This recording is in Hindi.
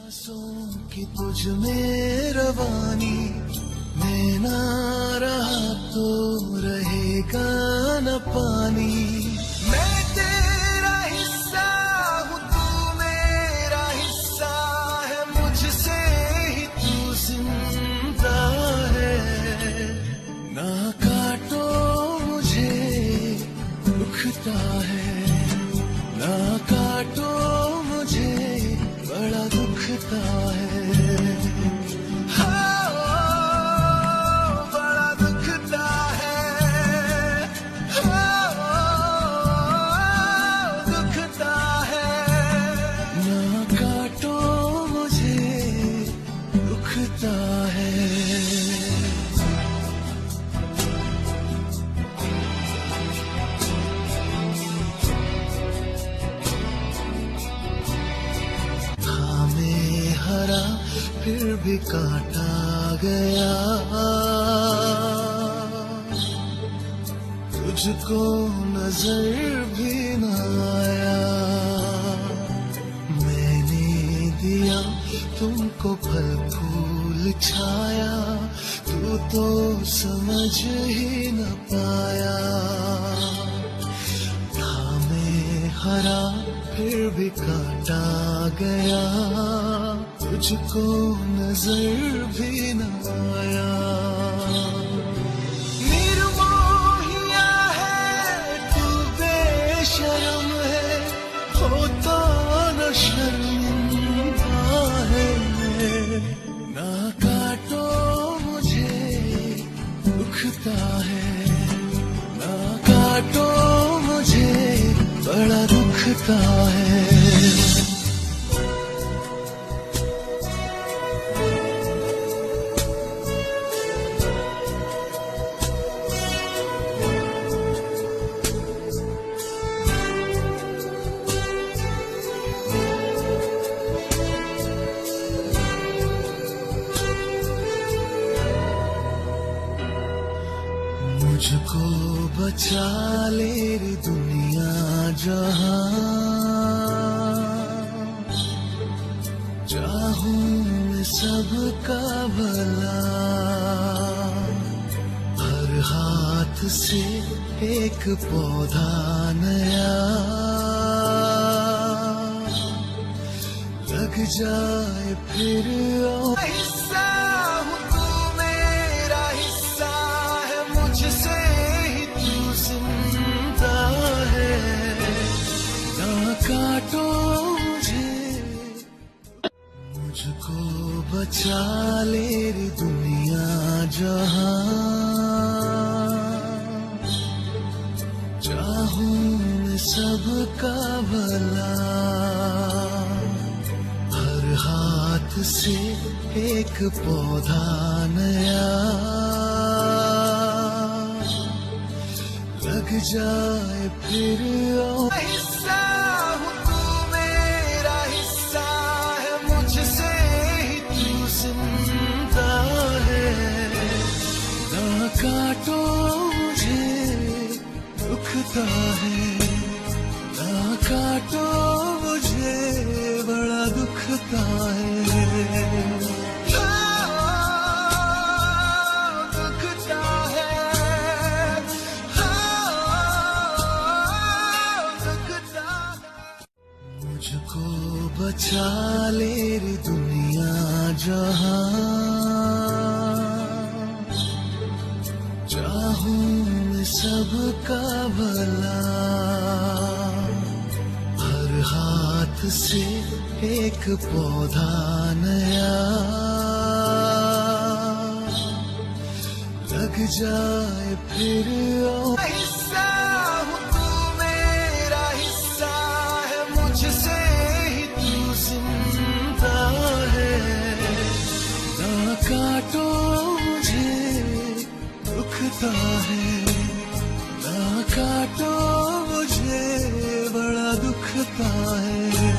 सांसों की तुझ में रवानी, मैं ना रहा तो रहेगा न पानी। मैं तेरा हिस्सा हूँ, तू मेरा हिस्सा है, मुझसे ही तू जिंदा है। ना काटो मुझे दुखता है, ना काटो मुझे बड़ा दुखता है। हाँ, बड़ा दुखता है, हाँ, दुखता है। ना काटो मुझे दुखता है। हरा फिर भी काटा गया, तुझको नजर भी न आया। मैंने दिया तुमको फल फूल छाया, तू तो समझ ही न पाया। था मैं हरा फिर भी काटा गया, तुझको नजर भी न आया। निर्मोहिया है तू, बेशरम है, होता न शर्मिंदा है। ना काटो मुझे दुखता है, ना काटो मुझे बड़ा दुखता है। मुझको बचा ले रे दुनिया जहां, चाहूं मैं सबका भला। हर हाथ से एक पौधा नया लग जाए फिर। हिस्सा हूँ तू मेरा हिस्सा है, मुझसे ही तू जिंदा है। ना काटो मुझे, मुझको बचा ले रे दुनिया जहां, चाहूं मैं सबका भला। हर हाथ से एक पौधा नया लग जाए फिर। हिस्सा हूँ तू मेरा हिस्सा है, मुझसे ही तू जिंदा है। ना काटो मुझे दुखता है, ना काटो मुझे बड़ा दुखता है। दुखता है, दुखता है। मुझको बचा ले रे दुनिया जहां, चाहूं मैं सबका भला। हर हाथ से एक पौधा नया लग जाए फिर। हिस्सा हूँ तू मेरा हिस्सा है, मुझसे ही तू जिंदा है। ना काटो मुझे दुखता है, ना काटो मुझे बड़ा दुखता है।